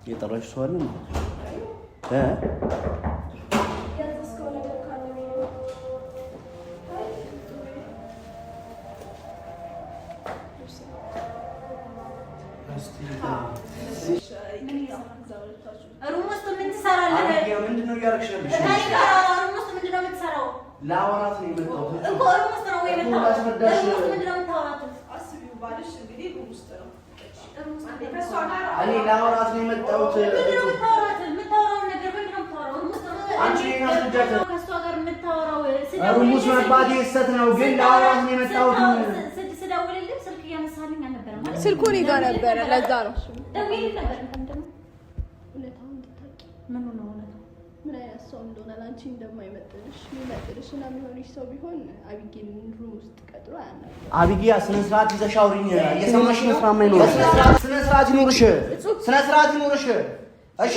የጠራሽ ሰው አለ ነው ላወራት ነው የመጣሁት እኮ ሩሙስ ነው የመጣሁት ባልሽ እንግዲህ ሩሙስ ነው እኔ ላወራት ነው የመጣሁት ሩሙስ መግባቴ ስህተት ነው ግን ላወራት ነው የመጣሁት ስደውልልህ ስልክ እያነሳልኝ አልነበረም ስልኩ እኔ ጋር ነበረ ለዛ ነው ደውልልኝ ነበር ምን አይነት ሰው እንደሆነ ላንቺ እንደማይመጥንሽ የሚመጥንሽ እና የሚሆንሽ ሰው ቢሆን አቢጌን ሩም ውስጥ ቀጥሮ አያናግርም። አቢጌ ስነ ስርዓት ይዘሽ አውሪኝ። እየሰማሽ ነው? ስነ ስርዓት ይኑርሽ። እሺ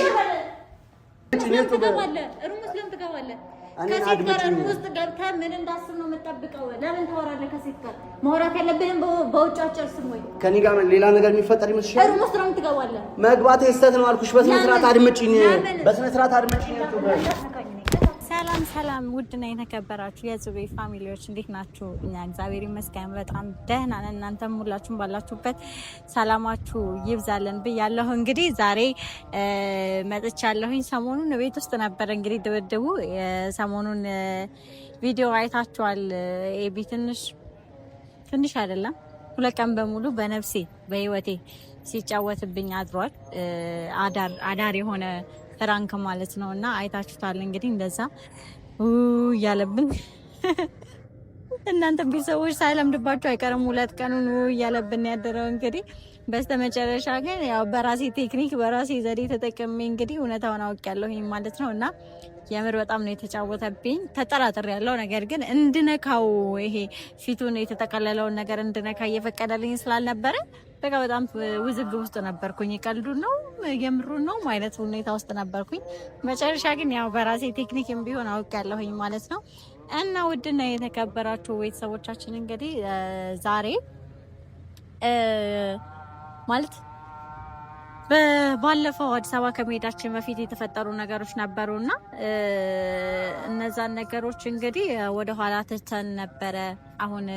ትገባለህ? ሩም ውስጥ ለምን ትገባለህ? ከሴት ጋር ሩም ውስጥ ገብተህ ምን እንዳስብ ነው የምጠብቀው? ለምን ታወራለህ ከሴት ጋር? ማውራት ያለብንም በውጭ አጨርስም ወይ ከኔ ጋር ሌላ ነገር የሚፈጠር ይመስልሻል? ሩም ውስጥ ለምን ትገባለህ? መግባቴ ስህተት ነው አልኩሽ። በስነ ስርዓት አድምጪኝ። ሰላም ውድና የተከበራችሁ የጽቤ ፋሚሊዎች እንዴት ናችሁ? እኛ እግዚአብሔር ይመስገን በጣም ደህና ነን። እናንተም ሁላችሁም ባላችሁበት ሰላማችሁ ይብዛልን ብያለሁ። እንግዲህ ዛሬ መጥቻለሁኝ። ሰሞኑን ቤት ውስጥ ነበር እንግዲህ ድብድቡ። ሰሞኑን ቪዲዮ አይታችኋል። ኤቢ ትንሽ አይደለም 2 ቀን በሙሉ በነፍሴ በህይወቴ ሲጫወትብኝ አድሯል። አዳር የሆነ ፍራንክ ማለት ነው እና አይታችሁታል። እንግዲህ እንደዛ እያለብን እናንተ ቤተሰቦች ሳይለምድባችሁ አይቀርም 2 ቀኑን እያለብን ያደረው እንግዲህ በስተመጨረሻ ግን ያው በራሴ ቴክኒክ በራሴ ዘዴ ተጠቅሜ እንግዲህ እውነታውን አውቄያለሁ ማለት ነው እና የምር በጣም ነው የተጫወተብኝ። ተጠራጥሬ ያለው ነገር ግን እንድነካው ይሄ ፊቱን የተጠቀለለውን ነገር እንድነካ እየፈቀደልኝ ስላልነበረ በቃ በጣም ውዝግብ ውስጥ ነበርኩኝ። ቀልዱን ነው የምሩን ነው ማለት ሁኔታ ውስጥ ነበርኩኝ። መጨረሻ ግን ያው በራሴ ቴክኒክም ቢሆን አውቄያለሁኝ ማለት ነው እና ውድና የተከበራችሁ ቤተሰቦቻችን እንግዲህ ዛሬ ማለት ባለፈው አዲስ አበባ ከመሄዳችን በፊት የተፈጠሩ ነገሮች ነበሩና እነዛን ነገሮች እንግዲህ ወደ ኋላ ትተን ነበረ። አሁን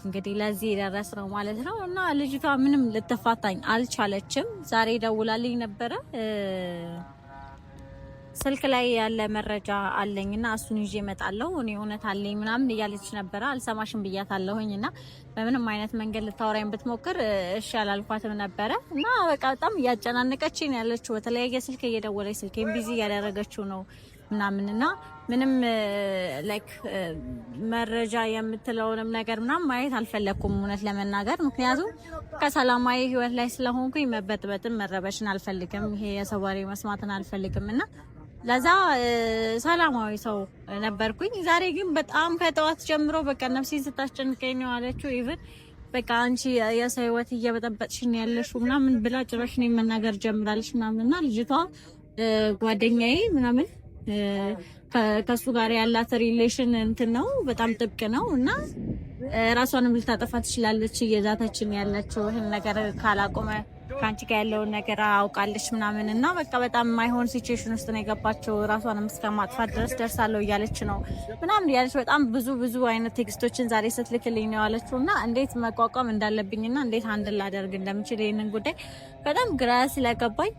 እንግዲህ ለዚህ ደረስነው ማለት ነው እና ልጅቷ ምንም ልትፋታኝ አልቻለችም። ዛሬ ደውላልኝ ነበረ። ስልክ ላይ ያለ መረጃ አለኝና እሱን ይዤ እመጣለሁ እኔ እውነት አለኝ ምናምን እያለች ነበረ። አልሰማሽም ብያታለሁኝና በምንም አይነት መንገድ ልታወራኝ ብትሞክር እሺ አላልኳትም ነበረ እና በቃ በጣም እያጨናነቀችኝ ያለችው በተለያየ ስልክ እየደወለች ስልኬን ቢዚ እያደረገችው ነው ምናምንና ምንም ላይክ መረጃ የምትለውንም ነገር ምናምን ማየት አልፈለኩም እውነት ለመናገር ምክንያቱም ከሰላማዊ ህይወት ላይ ስለሆንኩኝ መበጥበጥን መረበሽን አልፈልግም። ይሄ የሰው ወሬ መስማትን አልፈልግምና ለዛ ሰላማዊ ሰው ነበርኩኝ። ዛሬ ግን በጣም ከጠዋት ጀምሮ በቃ ነፍሴን ስታስጨንቀኝ ነው አለችው። ኢቭን በቃ አንቺ የሰው ህይወት እየበጠበጥሽኝ ያለሽ ምናምን ብላ ጭራሽ እኔን መናገር ጀምራለች ምናምንና ልጅቷ ጓደኛዬ ምናምን ከሱ ጋር ያላት ሪሌሽን እንትን ነው በጣም ጥብቅ ነው እና ራሷንም ልታጠፋ ትችላለች እየዛተችን ያለችው ይሄን ነገር ካላቆመ ካንቺ ጋር ያለውን ነገር አውቃለች ምናምን እና በቃ በጣም ማይሆን ሲቹዌሽን ውስጥ ነው የገባቸው። ራሷንም እስከማጥፋት ድረስ ደርሳለሁ እያለች ነው ምናምን እያለች በጣም ብዙ አይነት ቴክስቶችን ዛሬ ስትልክልኝ ነው ያለችውና እንዴት መቋቋም እንዳለብኝና እንዴት አንድ ላደርግ እንደምችል ይሄንን ጉዳይ በጣም ግራ ስለገባኝ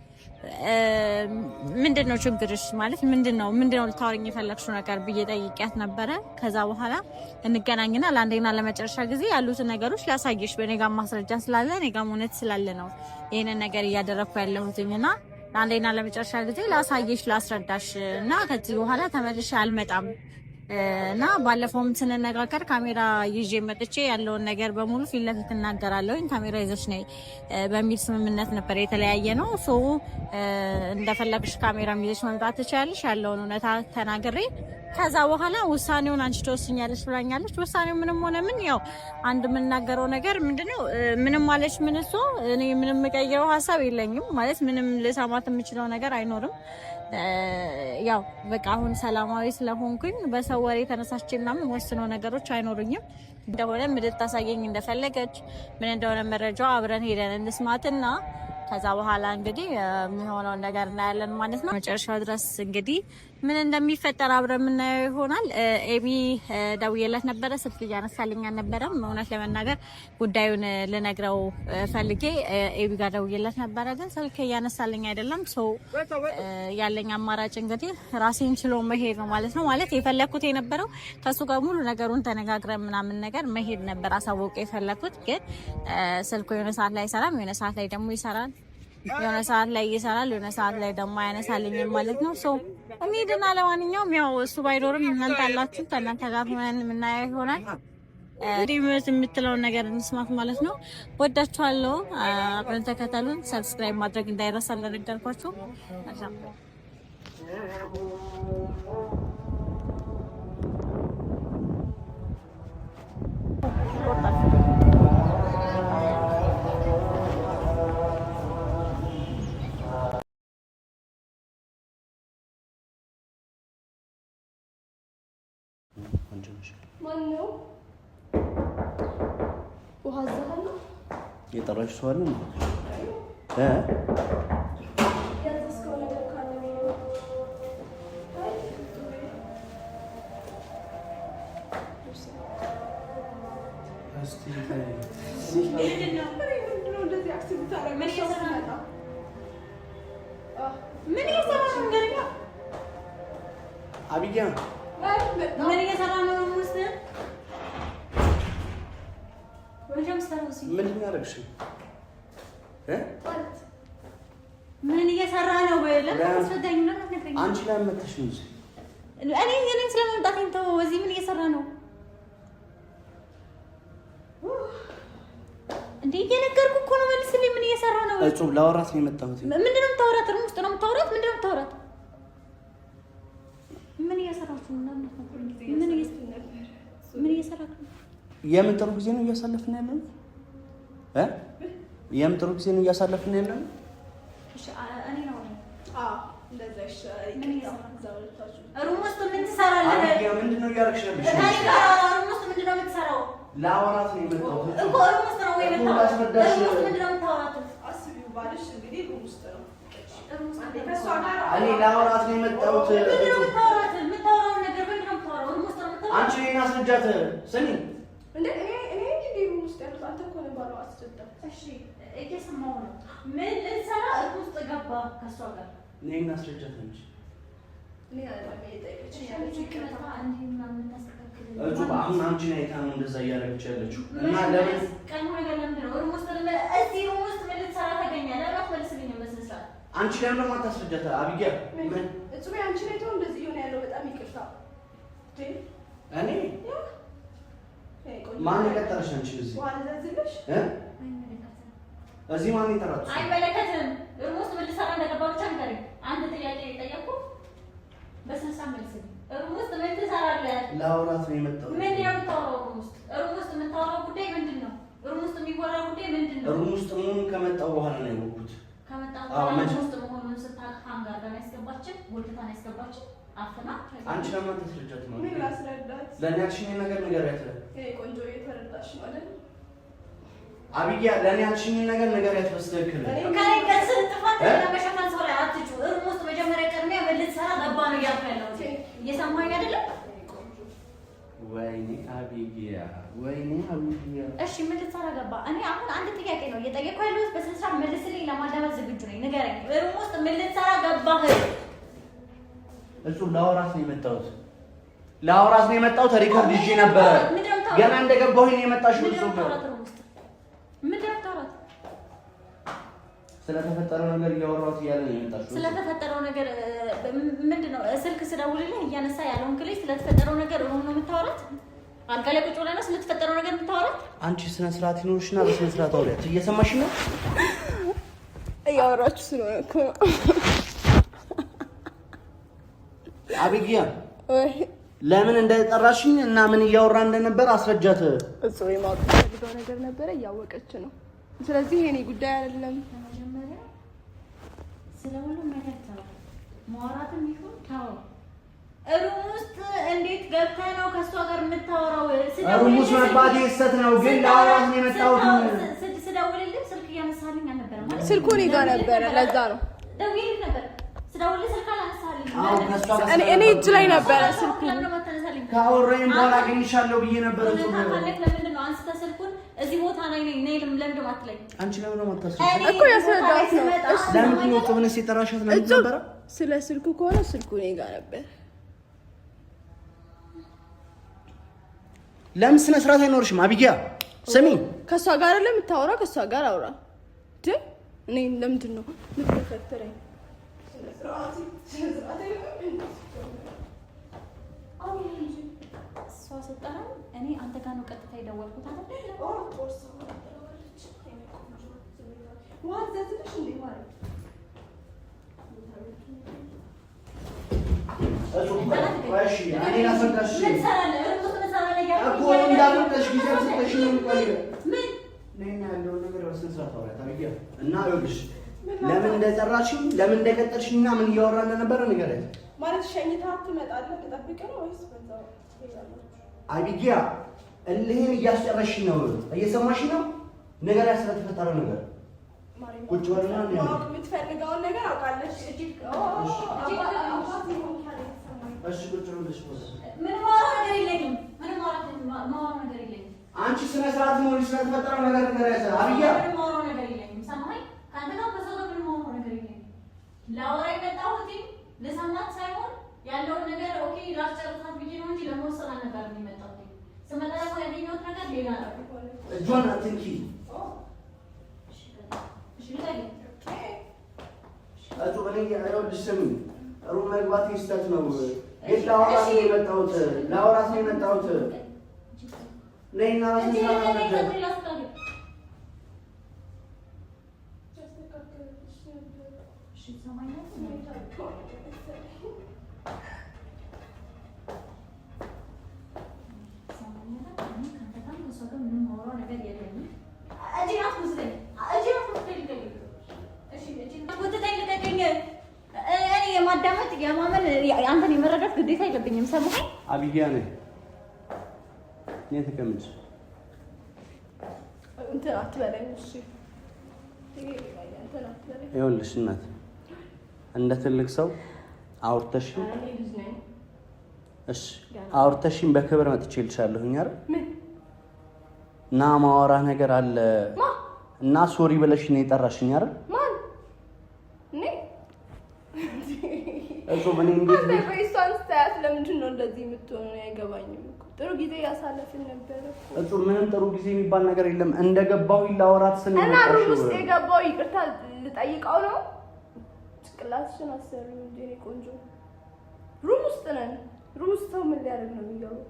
ምንድነው ችግርሽ ማለት ምንድነው ልታወሪኝ የፈለግሽው ነገር ብዬ ጠይቂያት ነበረ። ከዛ በኋላ እንገናኝና ለአንዴና ለመጨረሻ ጊዜ ያሉትን ነገሮች ላሳየሽ በኔ ጋር ማስረጃ ስላለ እኔ ጋር እውነት ስላለ ነው ይሄንን ነገር እያደረኩ ያለሁትኝና ለአንዴና ለመጨረሻ ጊዜ ላሳየሽ ላስረዳሽ እና ከዚህ በኋላ ተመልሼ አልመጣም እና ባለፈውም ስንነጋገር ካሜራ ይዤ መጥቼ ያለውን ነገር በሙሉ ፊት ለፊት እናገራለሁኝ ካሜራ ይዘሽ ነይ በሚል ስምምነት ነበር የተለያየ ነው። ሶ እንደፈለግሽ ካሜራ ይዘሽ መምጣት ትችያለሽ ያለውን እውነታ ተናግሬ ከዛ በኋላ ውሳኔውን አንቺ ተወስኛለሽ ብላኛለች። ውሳኔው ምንም ሆነ ምን ያው አንድ የምናገረው ነገር ምንድነው ምንም ማለች ምን እሷ እኔ ምንም የምቀይረው ሀሳብ የለኝም ማለት ምንም ልሰማት የምችለው ነገር አይኖርም። ያው በቃ አሁን ሰላማዊ ስለሆንኩኝ በሰው ወሬ ተነሳስቼ ምናምን ወስነው ነገሮች አይኖሩኝም። እንደሆነ ምድር ታሳየኝ እንደፈለገች ምን እንደሆነ መረጃው አብረን ሄደን እንስማትና ከዛ በኋላ እንግዲህ የሚሆነው ነገር እናያለን ማለት ነው። መጨረሻው ድረስ እንግዲህ ምን እንደሚፈጠር አብረን የምናየው ይሆናል። ኤቢ ደውዬላት ነበረ፣ ስልክ እያነሳልኝ አልነበረም። እውነት ለመናገር ጉዳዩን ልነግረው ፈልጌ ኤቢ ጋር ደውዬላት ነበረ፣ ግን ስልክ እያነሳልኝ አይደለም። ሶ ያለኝ አማራጭ እንግዲህ ራሴን ችሎ መሄድ ነው ማለት ነው። ማለት የፈለኩት የነበረው ከሱ ጋር ሙሉ ነገሩን ተነጋግረን ምናምን ነገር መሄድ ነበር አሳውቀ የፈለኩት። ግን ስልኩ የሆነ ሰዓት ላይ አይሰራም፣ የሆነ ሰዓት ላይ ደግሞ ይሰራል፣ የሆነ ሰዓት ላይ ይሰራል፣ የሆነ ሰዓት ላይ ደግሞ አያነሳልኝም ማለት ነው። ሶ እንሂድና ለማንኛውም ያው እሱ ባይኖርም እናንተ አላችሁ፣ ከእናንተ ጋር ሆነን የምናየው ይሆናል። የምትለውን ነገር እንስማት ማለት ነው። ወዳችኋለሁ። አብረን ተከተሉን። ሰብስክራይብ ማድረግ እንዳይረሳ እንደነገርኳችሁ። ማነው? ውሃ ዘሃና የጠራሽ ሰው አለ እንዴ? ያዝከው ነገር ካለ ነው። አብያ ምን እየሰራ ነው? ምን ያደርግሽ? ምን እየሰራ ነው? ለምን ነው? አንቺ ላይ መተሽ ነው እኔ ስለመምጣቴን ተው። እዚህ ምን እየሰራ ነው እንዴ? እየነገርኩ እኮ ነው። መልስልኝ። ምን እየሰራ ነው? እጹብ ላወራት ነው የመጣሁት። ምንድነው የምታወራት? ሩም ውስጥ ነው የምታወራት? ምንድነው የምታወራት? ምን እየሰራችሁ ነው? ምን እየሰራችሁ ነው? የምን ጥሩ ጊዜ ነው እያሳለፍን ያለው? የምን ጥሩ ጊዜ ነው እያሳለፍን ያለው? እሺ እኔ ነው። እንደዛ ይሻላል። ምን እየሰራችሁ ሩም ውስጥ ምን ትሰራለህ? ምንድነው እያደረግሽ ያለሽ? ሩም ውስጥ ምንድነው የምትሰራው? ላወራት ነው የመጣሁት እኮ ሩም ውስጥ ነው የመጣሁት። ምንድነው የምታወራት? አስቢው ባልሽ እንግዲህ ሩም ውስጥ ነው። እኔ ላወራት ነው የመጣሁት። ምንድነው የምታወራት? የምታወራው ነገር ምንድነው የምታወራው? ሩም ውስጥ ነው የምታወራው። አንቺ እኔን አስረጃት። ስሚ እንዴ እኔ እንግዲህ ሩም ውስጥ ያሉት አንተ እኮ ነው ባለው አስረዳ። እሺ እየሰማሁ ነው። ምን ልትሰራ ሩም ውስጥ ገባ ከሷ ጋር? እኔን አስረጃት እንጂ እኔ አላማ እየጠየቀችኝ ያለችው ይቅርታ እንዴ ምናምን ታስተካክል። አሁን አንቺ ነይ ታኑ እንደዛ እያደረገች ያለችው እና ለምን ቀን ነገር ለምንድን ነው ሩም ውስጥ እዚህ ሩም ውስጥ ምን ልትሰራ ታገኛለህ? ለምን አትመልስልኝም? በስነ ስርዓት አንቺ ለምን ማታስረጃት? አብያ ምን እጹብ አንቺ ነይ ተው እንደዚህ ይሆነ ያለው በጣም ይቅርታ። እኔ ማን የቀጠረሽ? አንቺ እዚህ እዚህ ማን የጠራች? አይመለከትም። ሩም ውስጥ ምን ልትሰራ እንደገባ ብቻ ንገረኝ። አንድ ጥያቄ የጠየኩህ በስነ ስርዓት መልስልኝ። ሩም ውስጥ ምን ትሰራለህ? ላውራት ነው የመጣሁት። ምንድን ነው የምታወራው? ሩም ውስጥ የምታወራው ጉዳይ ምንድን ነው? ሩም ውስጥ የሚወራው ጉዳይ ምንድን ነው? ሩም ውስጥ መሆኑን ከመጣሁ በኋላ ነው ያወቅሁት። ከመጣሁ በኋላ ሩም ውስጥ መሆኑን ስታውቅ ሀንጋር ጋር ያስገባችን ጎልታ ያስገባችን አፍና አንቺ ለምን ተስረጃት ነው? ምን ላስረዳት? ለኔ ያልሽኝ ነገር ንገሪያት። ቆንጆ እየተረዳሽ ማለት ነው አብያ። ለኔ ያልሽኝ ነገር ንገሪያት በስትክክል። ከኔ ጋር ስትፋት ለመሸፈን ሰው ላይ አትጩ። ሩም ውስጥ መጀመሪያ ቅድሚያ ምን ልትሰራ ገባ ነው እያልኩ ያለሁት። እየሰማኸኝ አይደለም? ወይኔ አብያ፣ ወይኔ አብያ። እሺ ምን ልትሰራ ገባ? እኔ አሁን አንድ ጥያቄ ነው እየጠየቅኩ ያለሁት። በስነ ስርዓት መልስልኝ። ለማዳመጥ ዝግጁ ነኝ። ንገረኝ። ሩም ውስጥ ምን ልትሰራ ገባህ? እሱ ላወራት ነው የመጣሁት። ላወራት ነው የመጣሁት። ሪከርድ ይዤ ነበረ። ገና እንደገባሁኝ ነው የመጣሽው። እሱ ስለተፈጠረው ነገር እያወራሁት እያለ ነው የመጣሽው። ስለተፈጠረው ነገር ምንድነው? ስልክ ስደውልልህ እያነሳ ያለውን ክሊክ ስለተፈጠረው ነገር ሩም ነው የምታወራት? አልጋ ላይ ቁጭ ብለህ ነው ስለተፈጠረው ነገር የምታወራት? አንቺ ስነ ስርዓት ይኖርሽና በስነ ስርዓት አውሪያት። እየሰማሽ ነው? እያወራችሁ ስለሆነ እኮ ነው። አብያ ለምን እንደጠራሽኝ እና ምን እያወራ እንደነበር አስረጃት። እሱ የማውቅ ፈልገው ነገር ነበረ፣ እያወቀች ነው። ስለዚህ የኔ ጉዳይ አይደለም። መጀመሪያ ስለሁሉም ነገር ተው፣ ማውራትም ይሁን ተው። ሩም ውስጥ እንዴት ገብተህ ነው ከእሷ ጋር የምታወራው? ሩም ውስጥ መግባቴ ስህተት ነው፣ ግን ላወራት ነው የመጣሁት። ስደውልልህ ስልክ እያነሳህ እያነሳልኝ አልነበረም ማለት ስልኩ እኔ ጋር ነበረ። ለዛ ነው ደውዬልህ ነበር። ስደውልልህ ስልክ አላነሳልኝ። እኔ እጅ ላይ ነበረ ስልኩ። ካወራኝ በኋላ አገኝሻለሁ ብዬ ነበር። ለምንድን ነው አንስተህ ስልኩን እዚህ ቦታ ላይ ነኝ ለምንድን ነው አትለኝ? አንቺ ለምን ነው የማታስበው እኮ ያስረዳሁት ነው። ለምን ነው ጥብነሽ የጠራሻት ለምን ነበር? ስለ ስልኩ ከሆነ ስልኩ እኔ ጋር ነበር። ለምን ስነ ስርዓት አይኖርሽም? አቢጊያ ስሚ፣ ከሷ ጋር አይደለም የምታወራ፣ ከሷ ጋር አውራ። እኔ ለምንድን ነው ልትፈትረኝ? እሷ ስጠራኝ እኔ አንተ ጋር ነው ቀጥታ የደወልኩት አይደል? ለምን እንደጠራሽኝ ለምን እንደቀጠርሽኝና ምን እያወራን እንደነበረ ንገረኝ። ማለት ሸኝታት ትመጣለህ ልጠብቅ ነው ወይስ በዛው? አቢጊያ እልህን እያስጨረሽኝ ነው። እየሰማሽኝ ነው? ነገር ስለተፈጠረው ነገር ቁጭ በልና ነው የምትፈልገውን ነገር አውቃለሽ። እሺ ቁጭ ብለሽ ምን ማውራት ነገር የለኝም። ምን ማውራት ነገር የለኝም። አንቺ ስነ ስርዓት ነው ስለተፈጠረው ነገር ንገረኝ። አቢጊያ ምን ማውራት ነገር የለኝም። ሰማኸኝ? ካንተ ጋር በሰው ምን ማውራት ነገር የለኝም። ላወራ የመጣሁት ለሰማት ሳይሆን ያለውን ነገር ኦኬ ላስጨርሳት ብዬ ነው እንጂ ለመወሰን አልነበረም የመጣሁት። ስመጣ ደግሞ ያገኘሁት ነገር ሌላ ነው። እጇን አትንኪ። አቶ በለኝ አይወድሽ ስሚ፣ ሩም መግባት ይስተት ነው። ግን ላወራስ ነው የመጣሁት። ላወራስ ነው የመጣሁት። ነይና የማዳመጥ የማመን አንተን የመረዳት ግዴታ የለብኝም። ሰማኸኝ? አቢጊያ ነኝ። እኔ ተቀምጭ እንትን አትበለኝ። እሺ ይኸውልሽ እናት እንደ ትልቅ ሰው አውርተሽኝ እሺ አውርተሽኝ በክብር መጥቼልሻለሁኝ አይደል? እና ማወራ ነገር አለ እና ሶሪ ብለሽ ነው የጠራሽኝ አይደል? ማን እኔ እሱ ምን እንዴት ነው እሷን ስታያት ለምንድን ነው እንደዚህ የምትሆነው? አይገባኝም እኮ ጥሩ ጊዜ ያሳለፍን ነበር እኮ። እሱ ምንም ጥሩ ጊዜ የሚባል ነገር የለም። እንደገባው ላወራት ስንል እና ሩም ውስጥ የገባው ይቅርታ ልጠይቀው ነው። ጭቅላትሽን አሰሪው እንጂ እኔ ቆንጆ ሩም ውስጥ ነን። ሩም ውስጥ ሰው ምን ሊያደርግ ነው የሚገባው?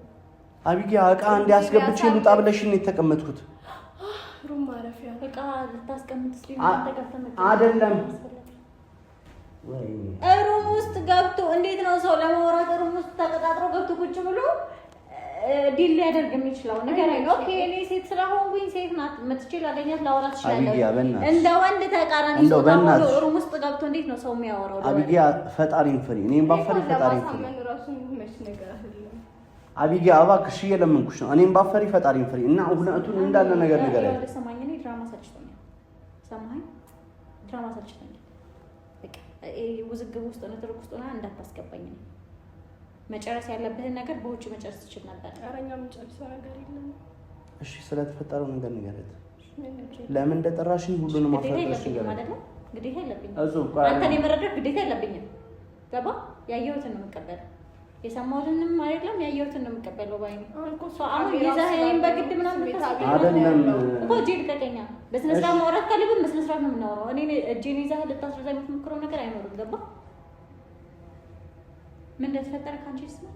አቢጊያ እቃ እንዲያስገብቼ ልውጣ ብለሽ ነው የተቀመጥኩት። ሩም ማረፊያ እቃ ልታስቀምጥ እስቲ አይደለም ሩም ውስጥ ገብቶ እንዴት ነው ሰው ለማውራት ሩም ውስጥ ተቀጣጥሮ ገብቶ ቁጭ ብሎ ዲል ሊያደርግ የሚችለው ነገር ነው? ኦኬ እኔ ሴት ስለሆንኩኝ ሴት ናት የምትችል አገኛት ላወራት እችላለሁ። እንደ ወንድ ተቃራኒ ሰው ታውሎ ሩም ውስጥ ገብቶ እንዴት ነው ሰው የሚያወራው? አቢጊያ ፈጣሪን ፍሪ። እኔም ባፈሪ ፈጣሪን ፍሪ። አቢጊያ እባክሽ እየለመንኩሽ ነው። እኔም ባፈሪ ፈጣሪን ፍሪ እና እውነቱን እንዳለ ነገር ንገረኝ። ሰማኝ። እኔ ድራማ ሰልችቶኛል። ሰማኸኝ? ድራማ ሰልችቶኛል። በቃ ውዝግብ ውስጥ ነው ትርክ ውስጥ ነው እንዳታስገባኝ ነው። መጨረስ ያለብህን ነገር በውጭ መጨረስ ትችል ነበር። አረኛ የምንጨርሰው ነገር የለም። እሺ ስለተፈጠረው ነገር ንገረኝ። ለምን እንደጠራሽኝ ሁሉንም አፈረጥሽ ነገር አይደለም። ግዴታ የለብኝም። አንተን የመረዳት ግዴታ የለብኝም። ገባ? ያየሁትን ነው የምቀበለው። የሰማሁትንም አይደለም ያየሁትን ነው የምቀበለው። ባይኔ አሁን ይዘኸኝ በግድ ምናምን አይደለም እኮ እጄን ልቀቀኛ። በስነ ስርዓት ማውራት ካለብን በስነ ስርዓት ነው የምናወራው። እኔ እጄን ይዘህ ልታስረዳኝ የምትሞክረው ነገር አይኖርም። ገባ? ምን እንደተፈጠረ ካንቺ ስማ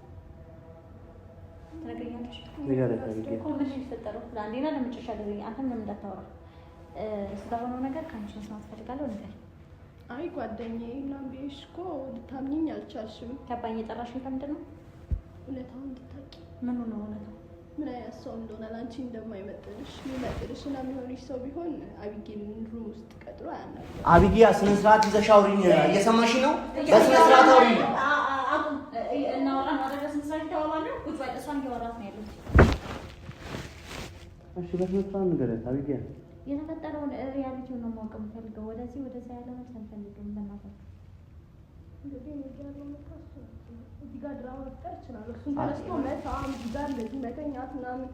ትነግሪኛለሽ እኮ ምን እንደተፈጠረው ለአንዴና ለመጨረሻ ጊዜ አንተም ለምን እንዳታወራ ስለሆነው ነገር ካንቺ መስማት ፈልጋለሁ። ነገር አይ ጓደኛዬ እና ቢሽ እኮ ልታምኚኝ አልቻልሽም። ገባኝ። የጠራሽኝ ከምንድን ነው? እውነታውን እንድታውቂ። ምኑ ነው እውነታው? ምን አይነት ሰው እንደሆነ ለአንቺ እንደማይመጥንሽ የሚመጥንሽ እና የሚሆንሽ ሰው ቢሆን አቢጌን ሩም ውስጥ ቀጥሮ አያናግርም። አቢጊያ ስነ ስርዓት ይዘሽ አውሪኝ። እየሰማሽ ነው? በስነ ስርዓት አውሪኝ። እናወራ ማድረግ ስነ ስርዓት ይተዋዋለሁ። ቁጭ በል። እሷን እያወራት ነው ያለሁት። እሺ በስነ ስርዓት ንገሪያት አቢጊያ። የተፈጠረውን ሪያሊቲውን ነው ማወቅ የምፈልገው። ወደዚህ ወደዛ ያለ መልስ አልፈልግም። በእናታችሁ እንግዲህ ያለው መጣስ እዚህ ጋር ድራማ መፍጠር ይችላል። እሱን ተነስቶ መታም እዚህ ጋር እንደዚህ መተኛት ምናምን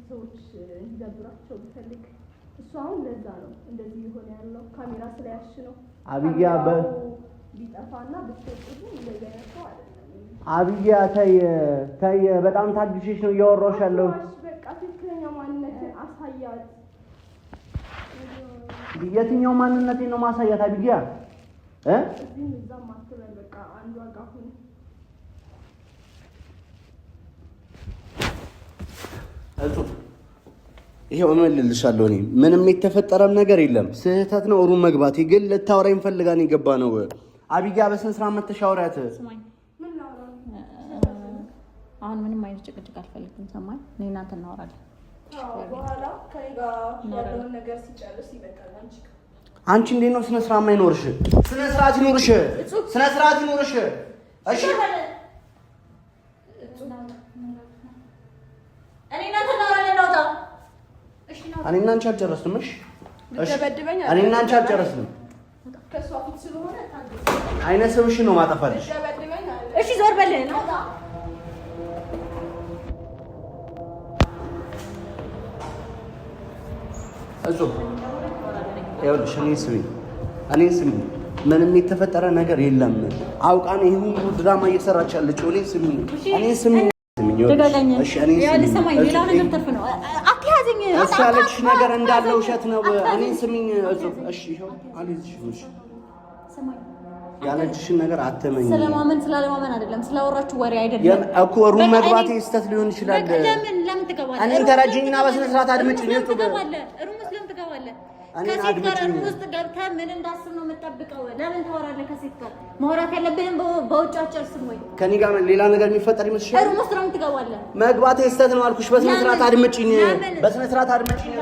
ሰዎች እንዲደብራቸው ቢፈልግ እሱ አሁን ለዛ ነው እንደዚህ የሆነ ያለው ካሜራ ስለያሽ ነው። አብያ ቢጠፋና ብትወጡ እንደዚህ አይነት ሰው አይደለም። አብያ ተይ በጣም ታግሽሽ ነው እያወራሁሽ ያለው። በቃ ትክክለኛ ማንነትን አሳያት። የትኛው ማንነቴን ነው ማሳያት አብያ? እዚህም እዛም አትበል። በቃ አንዱ አጋሁን ይሄው እመልልሻለሁ። እኔ ምንም የተፈጠረም ነገር የለም። ስህተት ነው ሩም መግባቴ። ግን ልታወራኝ ፈልጋ ነው የገባ ነው። አብያ በስንት ስራ መተሻወሪያት። አሁን ምንም አይነት ጭቅጭቅ አልፈልግም። ሰማኝ። እኔ እናንተ እናወራለን። በኋላ ከኔ ጋር ያለውን ነገር ሲጨርስ ይበቃል። አንቺ እንዴት ነው ስነ ስርዓት የማይኖርሽ? ስነ ስርዓት ይኖርሽ። ስነ ስርዓት ይኖርሽ። እሺ እኔ እናንተ እናወራለን። ናውጣ። እሺ ናውጣ። እኔ እና አንቺ አልጨረስንም። እሺ እኔ እና አንቺ አልጨረስንም። ከሷ ፊት ስለሆነ አይነ ስምሽን ነው ማጠፋልሽ። እሺ ዞር በል። ናውጣ። እጹብ ይኸውልሽ፣ እኔን ስሚ። ምንም የተፈጠረ ነገር የለም። አውቃን ይሄን ሁሉ ድራማ እየሰራች ያለችው እኔን ስሚ። እሱ ያለችሽ ነገር እንዳለ ውሸት ነው። እኔን ስሚኝ እጹብ። እሺ ይኸው አልይዝሽም። ያለችሽን ነገር አትመኝ። ስለማመን ስላለማመን አይደለም፣ ስላወራችሁ ወሬ አይደለም እኮ ሩም መግባቴ ስህተት ሊሆን ይችላል። ለምን ትገባለህ? እኔን ተረጂኝና በስነ ስርዓት አድምጪኝ። እጹብ ከሴት ጋር ውስጥ ገብተህ ምን እንዳስብ ነው የምጠብቀው? ለምን ታወራለህ ከሴት ጋር? ማውራት ያለብንም በውጭ አጨርስም ወይ ከኔ ጋር ሌላ ነገር የሚፈጠር ይመስልሻል? ሩም ውስጥ ነው የምትገባለህ። መግባቴ ስህተት ነው አልኩሽ። በስነ ስርዓት አድምጪኝ። በስነ ስርዓት አድምጪኝ።